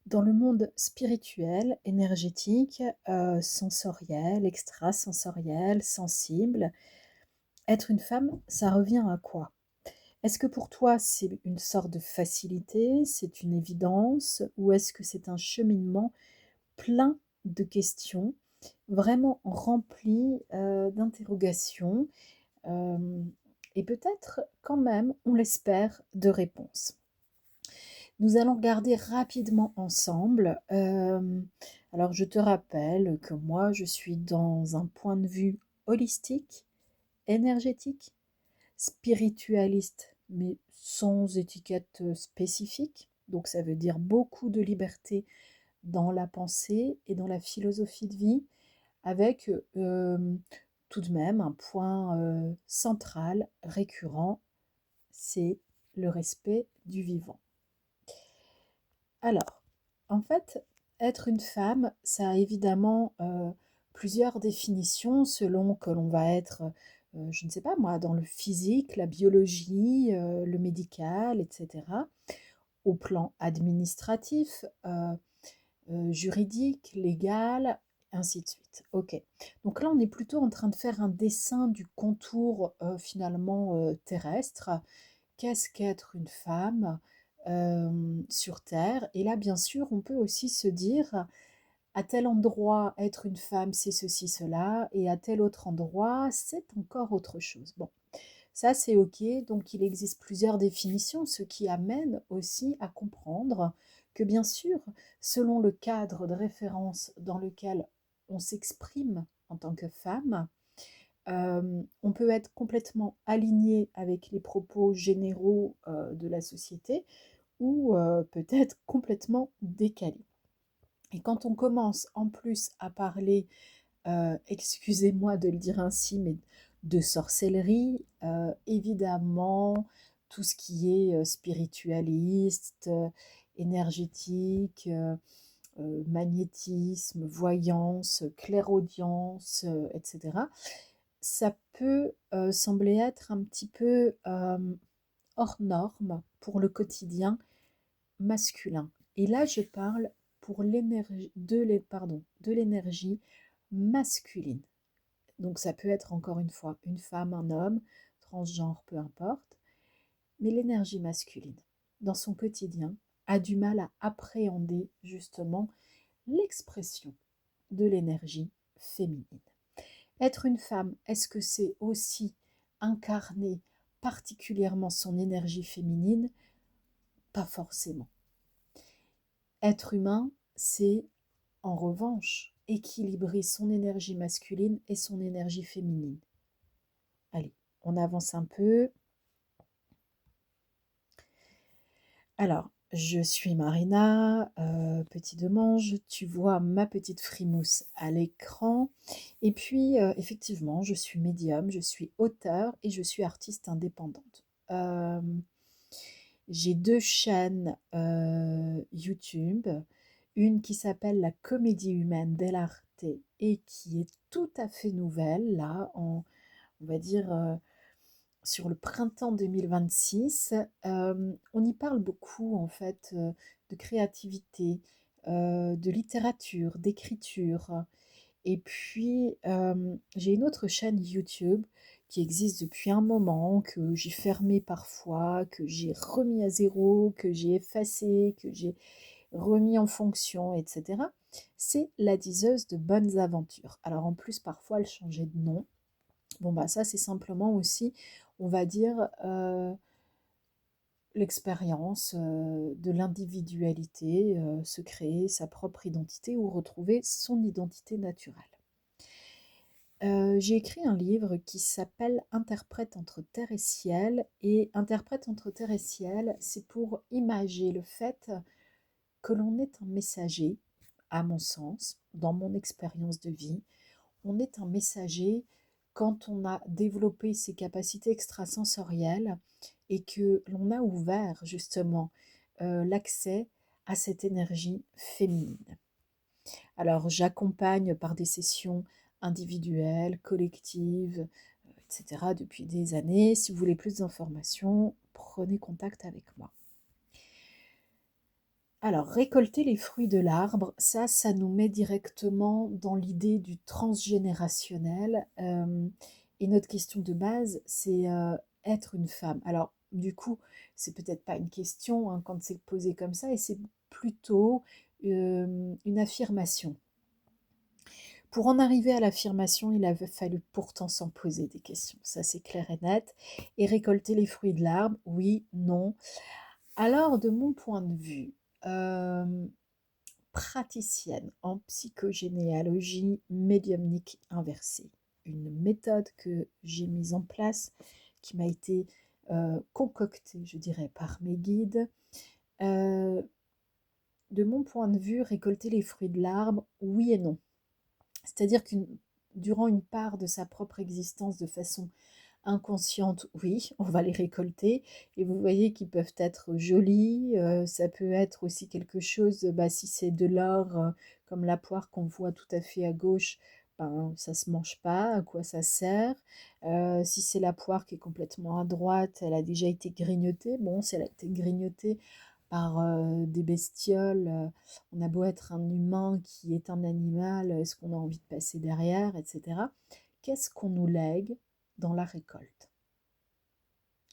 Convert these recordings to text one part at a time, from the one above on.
Dans le monde spirituel, énergétique, sensoriel, extrasensoriel, sensible, être une femme, ça revient à quoi? Est-ce que pour toi, c'est une sorte de facilité, c'est une évidence ou est-ce que c'est un cheminement plein de questions, vraiment rempli, d'interrogations, hem et peut-être quand même, on l'espère, de réponses? Nous allons regarder rapidement ensemble. Alors, je te rappelle que moi, je suis dans un point de vue holistique, énergétique, spiritualiste, mais sans étiquette spécifique. Donc, ça veut dire beaucoup de liberté dans la pensée et dans la philosophie de vie, avec tout de même un point central, récurrent, c'est le respect du vivant. Alors, en fait, être une femme, ça a évidemment, plusieurs définitions selon que l'on va être, je ne sais pas moi, dans le physique, la biologie, le médical et cetera. Au plan administratif, juridique, légal, ainsi de suite. OK. Donc là, on est plutôt en train de faire un dessin du contour, finalement, terrestre. Qu'est-ce qu'être une femme sur Terre? Et là, bien sûr, on peut aussi se dire, à tel endroit, être une femme, c'est ceci, cela, et à tel autre endroit, c'est encore autre chose. Bon, ça c'est OK, donc il existe plusieurs définitions, ce qui amène aussi à comprendre que bien sûr, selon le cadre de référence dans lequel on s'exprime en tant que femme, on peut être complètement aligné avec les propos généraux, de la société ou peut-être complètement décalé. Et quand on commence en plus à parler, excusez-moi de le dire ainsi, mais de sorcellerie, évidemment, tout ce qui est, spiritualiste, énergétique, magnétisme, voyance, clairaudience, et cetera, ça peut, sembler être un petit peu, hors norme pour le quotidien masculin. Et là, je parle pour l'énergie de l'énergie masculine. Donc ça peut être encore une fois une femme, un homme, transgenre, peu importe, mais l'énergie masculine, dans son quotidien, a du mal à appréhender justement l'expression de l'énergie féminine. Être une femme, est-ce que c'est aussi incarner particulièrement son énergie féminine? Pas forcément. Être humain, c'est en revanche équilibrer son énergie masculine et son énergie féminine. Allez, on avance un peu. Alors, je suis Marina, petit Demange, tu vois ma petite frimousse à l'écran. Et puis, effectivement, je suis médium, je suis auteure et je suis artiste indépendante. J'ai deux chaînes YouTube, une qui s'appelle La Comédie humaine dell'arte et qui est tout à fait nouvelle, là, on va dire sur le printemps 2026. On y parle beaucoup, en fait, de créativité, de littérature, d'écriture. Et puis, j'ai une autre chaîne YouTube qui existe depuis un moment, que j'ai fermée parfois, que j'ai remis à zéro, que j'ai effacé, que j'ai remis en fonction, etc. C'est La Diseuse de Bonnes Aventures. Alors en plus, parfois, elle changeait de nom. Bon, bah ça, c'est simplement aussi, on va dire, l'expérience de l'individualité, se créer sa propre identité ou retrouver son identité naturelle. J'ai écrit un livre qui s'appelle Interprète entre terre et ciel. Et Interprète entre terre et ciel, c'est pour imager le fait que l'on est un messager, à mon sens, dans mon expérience de vie. On est un messager quand on a développé ses capacités extrasensorielles et que l'on a ouvert justement l'accès à cette énergie féminine. Alors j'accompagne par des sessions individuelles, collectives, etc. depuis des années. Si vous voulez plus d'informations, prenez contact avec moi. Alors, récolter les fruits de l'arbre, ça nous met directement dans l'idée du transgénérationnel. Et notre question de base, c'est être une femme. Alors, du coup, c'est peut-être pas une question hein, quand c'est posé comme ça, et c'est plutôt une affirmation. Pour en arriver à l'affirmation, il avait fallu pourtant s'en poser des questions. Ça, c'est clair et net. Et récolter les fruits de l'arbre, oui, non. Alors, de mon point de vue, euh, praticienne en psychogénéalogie médiumnique inversée. Une méthode que j'ai mise en place, qui m'a été concoctée, je dirais, par mes guides. Euh, de mon point de vue, récolter les fruits de l'arbre, oui et non. C'est-à-dire que durant une part de sa propre existence, de façon inconsciente, oui, on va les récolter. Et vous voyez qu'ils peuvent être jolis. Ça peut être aussi quelque chose, bah, si c'est de l'or, comme la poire qu'on voit tout à fait à gauche, ben, ça se mange pas, à quoi ça sert. Si c'est la poire qui est complètement à droite, elle a déjà été grignotée. Bon, si elle a été grignotée par des bestioles, on a beau être un humain qui est un animal, est-ce qu'on a envie de passer derrière, etc. Qu'est-ce qu'on nous lègue dans la récolte?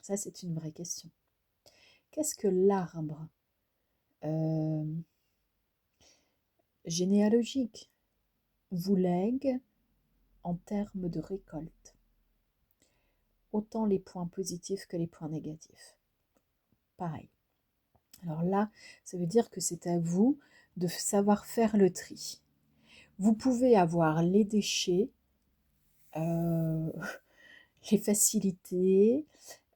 Ça, c'est une vraie question. Qu'est-ce que l'arbre euh, généalogique vous lègue en termes de récolte? Autant les points positifs que les points négatifs. Pareil. Alors là, ça veut dire que c'est à vous de savoir faire le tri. Vous pouvez avoir les déchets, euh, les facilités,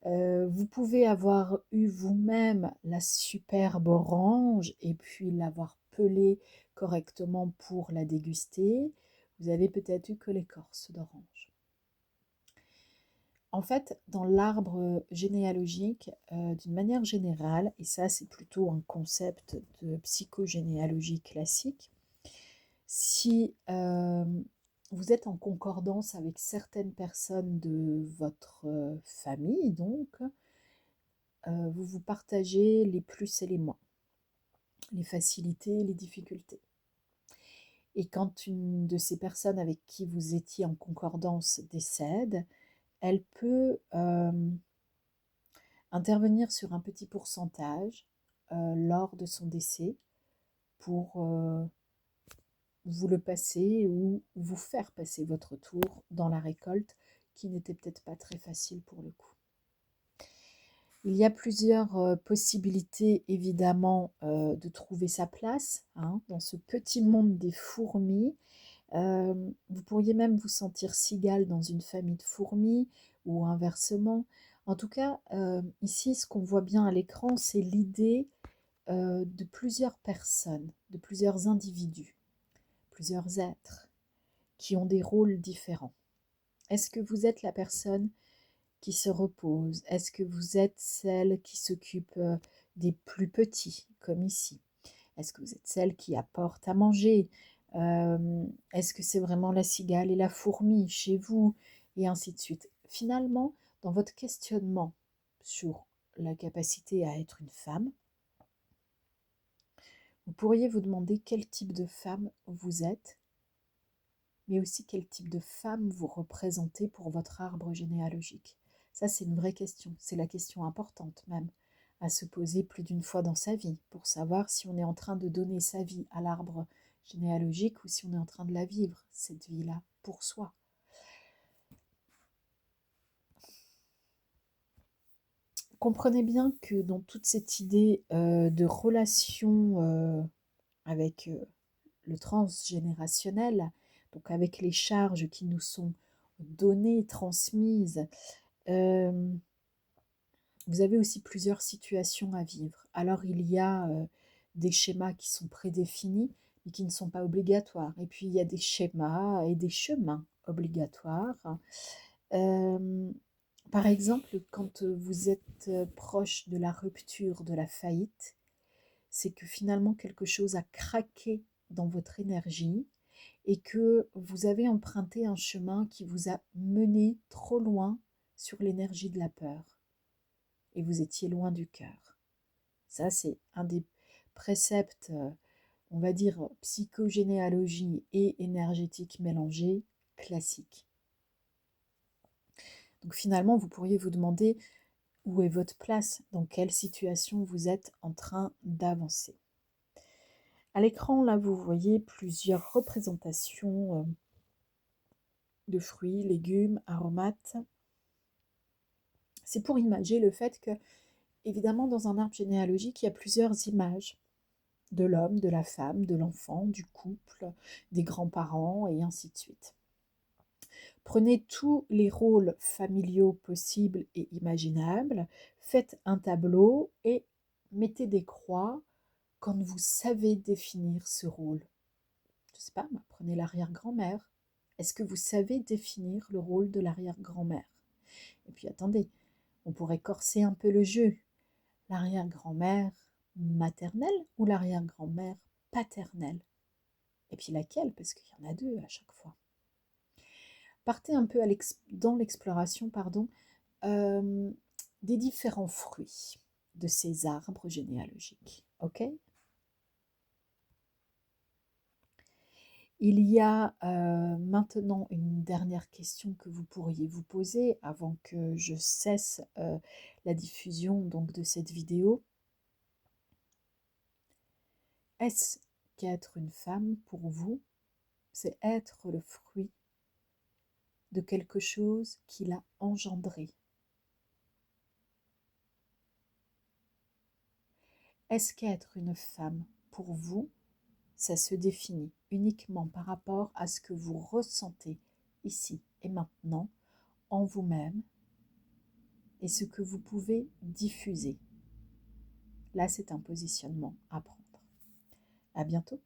vous pouvez avoir eu vous-même la superbe orange et puis l'avoir pelée correctement pour la déguster. Vous avez peut-être eu que l'écorce d'orange. En fait, dans l'arbre généalogique, d'une manière générale, et ça c'est plutôt un concept de psychogénéalogie classique, si vous êtes en concordance avec certaines personnes de votre famille, donc, vous vous partagez les plus et les moins, les facilités et les difficultés. Et quand une de ces personnes avec qui vous étiez en concordance décède, elle peut intervenir sur un petit pourcentage lors de son décès pour vous le passer ou vous faire passer votre tour dans la récolte qui n'était peut-être pas très facile pour le coup. Il y a plusieurs possibilités évidemment de trouver sa place hein, dans ce petit monde des fourmis. Vous pourriez même vous sentir cigale dans une famille de fourmis ou inversement. En tout cas, ici, ce qu'on voit bien à l'écran, c'est l'idée de plusieurs personnes, de plusieurs individus, plusieurs êtres qui ont des rôles différents. Est-ce que vous êtes la personne qui se repose? Est-ce que vous êtes celle qui s'occupe des plus petits, comme ici? Est-ce que vous êtes celle qui apporte à manger? Est-ce que c'est vraiment la cigale et la fourmi chez vous? Et ainsi de suite. Finalement, dans votre questionnement sur la capacité à être une femme, vous pourriez vous demander quel type de femme vous êtes, mais aussi quel type de femme vous représentez pour votre arbre généalogique. Ça, c'est une vraie question. C'est la question importante même à se poser plus d'une fois dans sa vie pour savoir si on est en train de donner sa vie à l'arbre généalogique ou si on est en train de la vivre, cette vie-là, pour soi. Comprenez bien que dans toute cette idée de relation avec le transgénérationnel, donc avec les charges qui nous sont données, transmises, euh, vous avez aussi plusieurs situations à vivre. Alors il y a des schémas qui sont prédéfinis, mais qui ne sont pas obligatoires. Et puis il y a des schémas et des chemins obligatoires. Euh, Par exemple, quand vous êtes proche de la rupture, de la faillite, c'est que finalement quelque chose a craqué dans votre énergie et que vous avez emprunté un chemin qui vous a mené trop loin sur l'énergie de la peur et vous étiez loin du cœur. Ça, c'est un des préceptes, on va dire psychogénéalogie et énergétique mélangée, classique. Donc finalement, vous pourriez vous demander où est votre place, dans quelle situation vous êtes en train d'avancer. À l'écran, là, vous voyez plusieurs représentations de fruits, légumes, aromates. C'est pour imager le fait que, évidemment, dans un arbre généalogique, il y a plusieurs images de l'homme, de la femme, de l'enfant, du couple, des grands-parents et ainsi de suite. Prenez tous les rôles familiaux possibles et imaginables, faites un tableau et mettez des croix quand vous savez définir ce rôle. Je ne sais pas, prenez l'arrière-grand-mère. Est-ce que vous savez définir le rôle de l'arrière-grand-mère? Et puis attendez, on pourrait corser un peu le jeu. L'arrière-grand-mère maternelle ou l'arrière-grand-mère paternelle? Et puis laquelle? Parce qu'il y en a deux à chaque fois. Partez un peu dans l'exploration des différents fruits de ces arbres généalogiques. Ok? Il y a maintenant une dernière question que vous pourriez vous poser avant que je cesse la diffusion donc, de cette vidéo. Est-ce qu'être une femme pour vous, c'est être le fruit de quelque chose qui l'a engendré? Est-ce qu'être une femme pour vous, ça se définit uniquement par rapport à ce que vous ressentez ici et maintenant en vous-même et ce que vous pouvez diffuser? Là, c'est un positionnement à prendre. À bientôt.